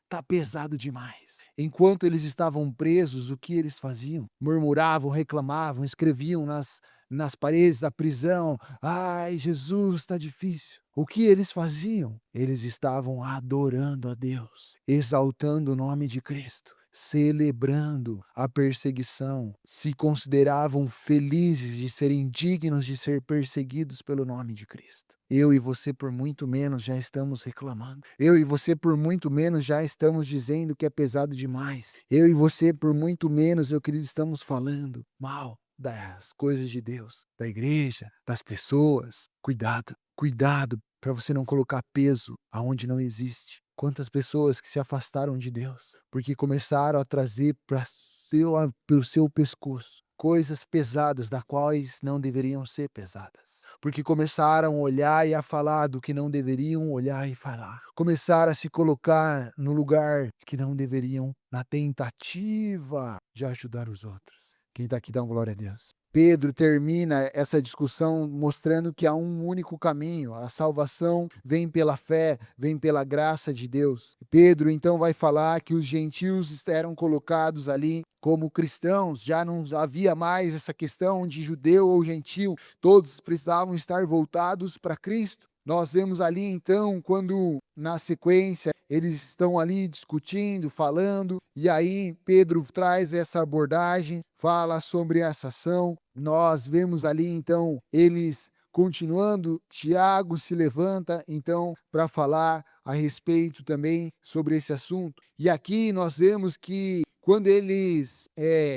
tá pesado demais. Enquanto eles estavam presos, o que eles faziam? Murmuravam, reclamavam, escreviam nas paredes da prisão: ai, Jesus, está difícil. O que eles faziam? Eles estavam adorando a Deus, exaltando o nome de Cristo, celebrando a perseguição, se consideravam felizes de serem dignos de ser perseguidos pelo nome de Cristo. Eu e você, por muito menos, já estamos reclamando. Eu e você, por muito menos, já estamos dizendo que é pesado demais. Eu e você, por muito menos, eu querido, estamos falando mal das coisas de Deus, da igreja, das pessoas. Cuidado, cuidado para você não colocar peso aonde não existe. Quantas pessoas que se afastaram de Deus porque começaram a trazer para o seu pescoço coisas pesadas, das quais não deveriam ser pesadas. Porque começaram a olhar e a falar do que não deveriam olhar e falar. Começaram a se colocar no lugar que não deveriam, na tentativa de ajudar os outros. Quem está aqui dá uma glória a Deus. Pedro termina essa discussão mostrando que há um único caminho. A salvação vem pela fé, vem pela graça de Deus. Pedro então vai falar que os gentios eram colocados ali como cristãos, já não havia mais essa questão de judeu ou gentil, todos precisavam estar voltados para Cristo. Nós vemos ali então, quando na sequência eles estão ali discutindo, falando, e aí Pedro traz essa abordagem, fala sobre essa ação. Nós vemos ali então eles continuando, Tiago se levanta então para falar a respeito também sobre esse assunto. E aqui nós vemos que quando eles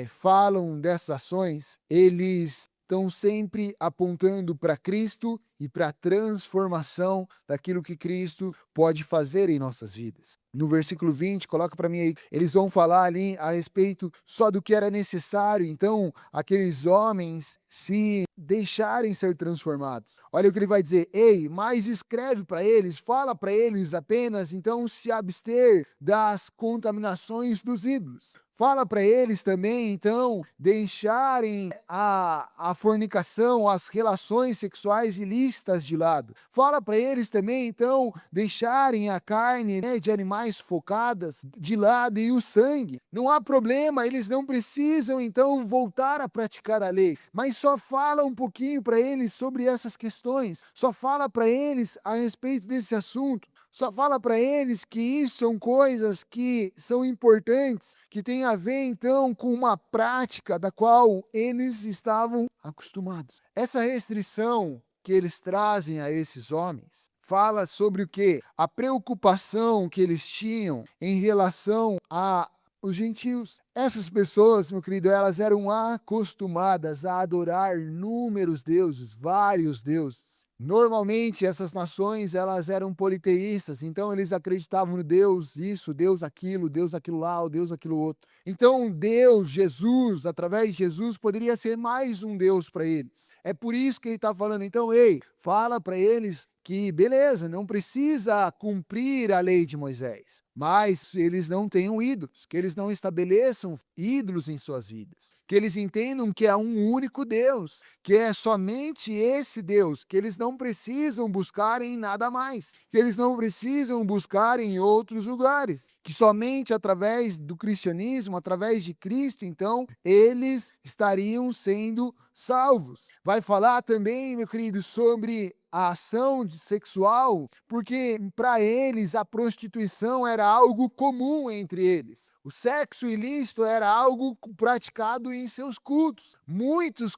falam dessas ações, eles estão sempre apontando para Cristo e para a transformação daquilo que Cristo pode fazer em nossas vidas. No versículo 20, coloca para mim aí, eles vão falar ali a respeito só do que era necessário, então aqueles homens se deixarem ser transformados. Olha o que ele vai dizer: ei, mas escreve para eles, fala para eles apenas, então se abster das contaminações dos ídolos. Fala para eles também, então, deixarem a fornicação, as relações sexuais ilícitas de lado. Fala para eles também, então, deixarem a carne, né, de animais sufocadas de lado e o sangue. Não há problema, eles não precisam, então, voltar a praticar a lei. Mas só fala um pouquinho para eles sobre essas questões. Só fala para eles a respeito desse assunto. Só fala para eles que isso são coisas que são importantes, que tem a ver então com uma prática da qual eles estavam acostumados. Essa restrição que eles trazem a esses homens fala sobre o quê? A preocupação que eles tinham em relação a os gentios. Essas pessoas, meu querido, elas eram acostumadas a adorar inúmeros deuses, vários deuses. Normalmente essas nações, elas eram politeístas, então eles acreditavam no Deus isso, Deus aquilo lá, o Deus aquilo outro. Então Deus, Jesus, através de Jesus, poderia ser mais um Deus para eles. É por isso que ele está falando, então, ei, fala para eles que, beleza, não precisa cumprir a lei de Moisés, mas eles não tenham ídolos, que eles não estabeleçam ídolos em suas vidas, que eles entendam que há um único Deus, que é somente esse Deus, que eles não precisam buscar em nada mais, que eles não precisam buscar em outros lugares, que somente através do cristianismo, através de Cristo, então, eles estariam sendo salvos. Vai falar também, meu querido, sobre a ação sexual, porque para eles a prostituição era algo comum entre eles. O sexo ilícito era algo praticado em seus cultos. Muitos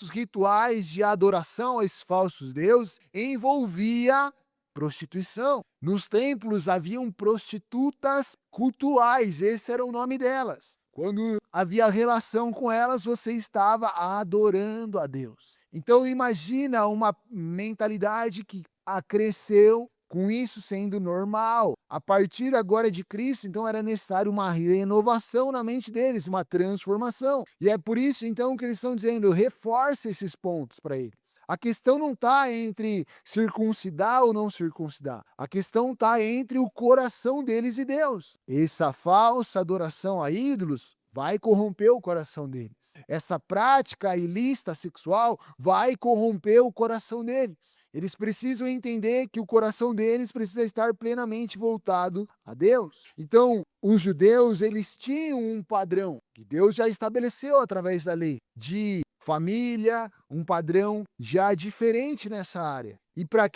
rituais de adoração a esses falsos deuses envolvia prostituição. Nos templos haviam prostitutas cultuais, esse era o nome delas. Quando havia relação com elas, você estava adorando a Deus. Então imagina uma mentalidade que cresceu com isso sendo normal. A partir agora de Cristo, então era necessário uma renovação na mente deles, uma transformação. E é por isso então que eles estão dizendo, reforce esses pontos para eles. A questão não está entre circuncidar ou não circuncidar. A questão está entre o coração deles e Deus. Essa falsa adoração a ídolos vai corromper o coração deles. Essa prática ilícita sexual vai corromper o coração deles. Eles precisam entender que o coração deles precisa estar plenamente voltado a Deus. Então, os judeus, eles tinham um padrão que Deus já estabeleceu através da lei, de família, um padrão já diferente nessa área. E para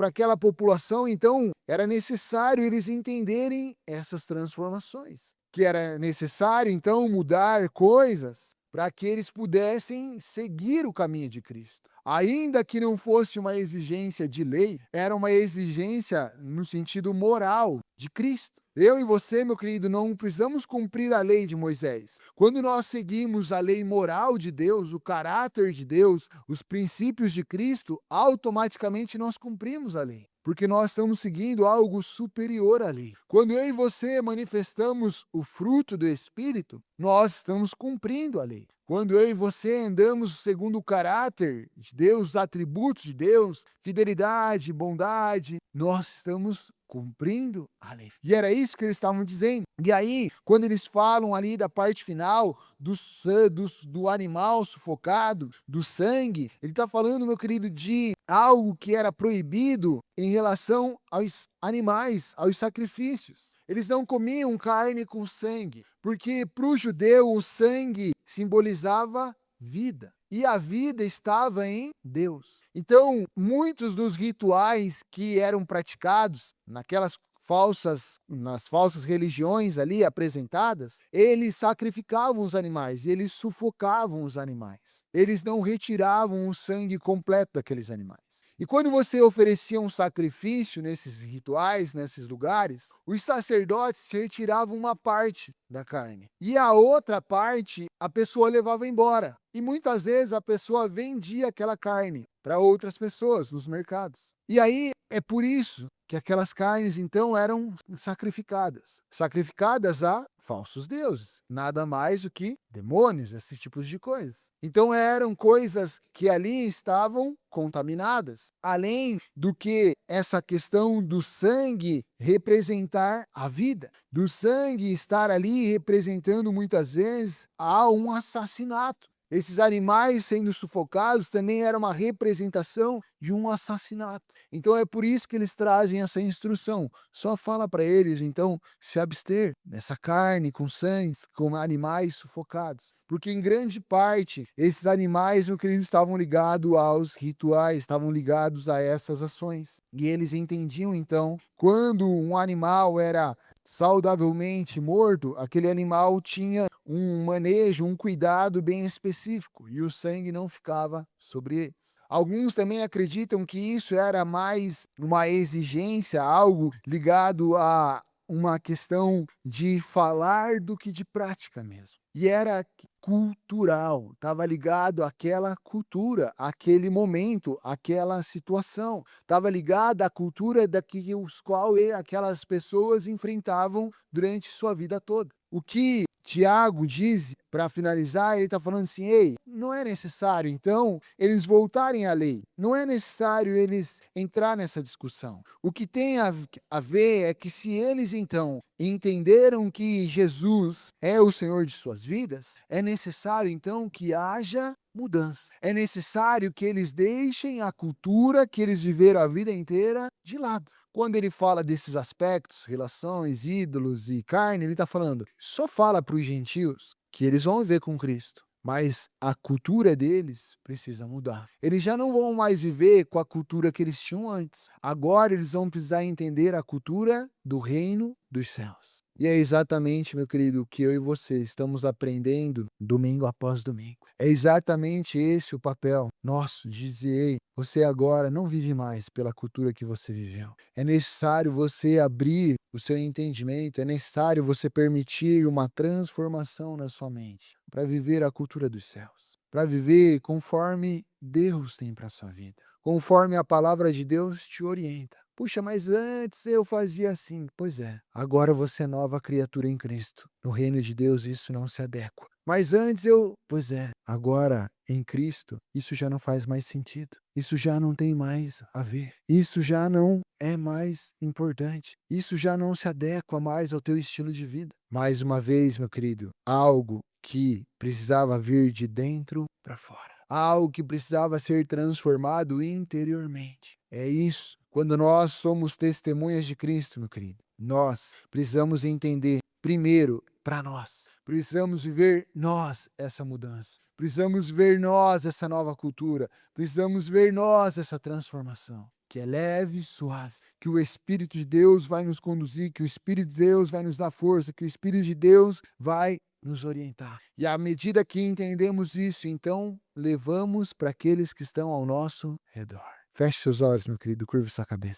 aquela população, então, era necessário eles entenderem essas transformações. Que era necessário, então, mudar coisas para que eles pudessem seguir o caminho de Cristo. Ainda que não fosse uma exigência de lei, era uma exigência no sentido moral de Cristo. Eu e você, meu querido, não precisamos cumprir a lei de Moisés. Quando nós seguimos a lei moral de Deus, o caráter de Deus, os princípios de Cristo, automaticamente nós cumprimos a lei. Porque nós estamos seguindo algo superior à lei. Quando eu e você manifestamos o fruto do Espírito, nós estamos cumprindo a lei. Quando eu e você andamos segundo o caráter de Deus, os atributos de Deus, fidelidade, bondade, nós estamos cumprindo a lei. E era isso que eles estavam dizendo. E aí, quando eles falam ali da parte final do animal sufocado, do sangue, ele está falando, meu querido, de algo que era proibido em relação aos animais, aos sacrifícios. Eles não comiam carne com sangue, porque para o judeu o sangue simbolizava vida. E a vida estava em Deus. Então, muitos dos rituais que eram praticados naquelas nas falsas religiões ali apresentadas, eles sacrificavam os animais e eles sufocavam os animais. Eles não retiravam o sangue completo daqueles animais. E quando você oferecia um sacrifício nesses rituais, nesses lugares, os sacerdotes retiravam uma parte da carne. E a outra parte a pessoa levava embora. E muitas vezes a pessoa vendia aquela carne para outras pessoas nos mercados. E aí é por isso que aquelas carnes então eram sacrificadas a falsos deuses, nada mais do que demônios, esses tipos de coisas. Então eram coisas que ali estavam contaminadas, além do que essa questão do sangue representar a vida, do sangue estar ali representando muitas vezes a um assassinato. Esses animais sendo sufocados também era uma representação de um assassinato. Então é por isso que eles trazem essa instrução. Só fala para eles, então, se abster dessa carne com sangue, com animais sufocados. Porque em grande parte, esses animais, meu querido, estavam ligados aos rituais, estavam ligados a essas ações. E eles entendiam, então, quando um animal era saudavelmente morto, aquele animal tinha um manejo, um cuidado bem específico e o sangue não ficava sobre eles. Alguns também acreditam que isso era mais uma exigência, algo ligado a uma questão de falar do que de prática mesmo. E era cultural, estava ligado àquela cultura, àquele momento, àquela situação. Estava ligado à cultura os qual aquelas pessoas enfrentavam durante sua vida toda. O que Tiago diz, para finalizar, ele está falando assim, ei, não é necessário, então, eles voltarem à lei. Não é necessário eles entrar nessa discussão. O que tem a ver é que se eles, então, entenderam que Jesus é o Senhor de suas vidas, é necessário, então, que haja mudança. É necessário que eles deixem a cultura que eles viveram a vida inteira de lado. Quando ele fala desses aspectos, relações, ídolos e carne, ele está falando, só fala para os gentios que eles vão viver com Cristo. Mas a cultura deles precisa mudar. Eles já não vão mais viver com a cultura que eles tinham antes. Agora eles vão precisar entender a cultura do reino dos céus. E é exatamente, meu querido, o que eu e você estamos aprendendo domingo após domingo. É exatamente esse o papel nosso de dizer, ei, você agora não vive mais pela cultura que você viveu. É necessário você abrir o seu entendimento, é necessário você permitir uma transformação na sua mente para viver a cultura dos céus, para viver conforme Deus tem para a sua vida, conforme a palavra de Deus te orienta. Puxa, mas antes eu fazia assim. Pois é, agora você é nova criatura em Cristo. No reino de Deus isso não se adequa. Mas antes Pois é, agora em Cristo isso já não faz mais sentido. Isso já não tem mais a ver. Isso já não é mais importante. Isso já não se adequa mais ao teu estilo de vida. Mais uma vez, meu querido, algo que precisava vir de dentro para fora. Algo que precisava ser transformado interiormente. É isso. Quando nós somos testemunhas de Cristo, meu querido, nós precisamos entender, primeiro, para nós. Precisamos viver nós essa mudança. Precisamos ver nós essa nova cultura. Precisamos ver nós essa transformação, que é leve e suave. Que o Espírito de Deus vai nos conduzir, que o Espírito de Deus vai nos dar força, que o Espírito de Deus vai nos orientar. E à medida que entendemos isso, então, levamos para aqueles que estão ao nosso redor. Feche seus olhos, meu querido, curva sua cabeça.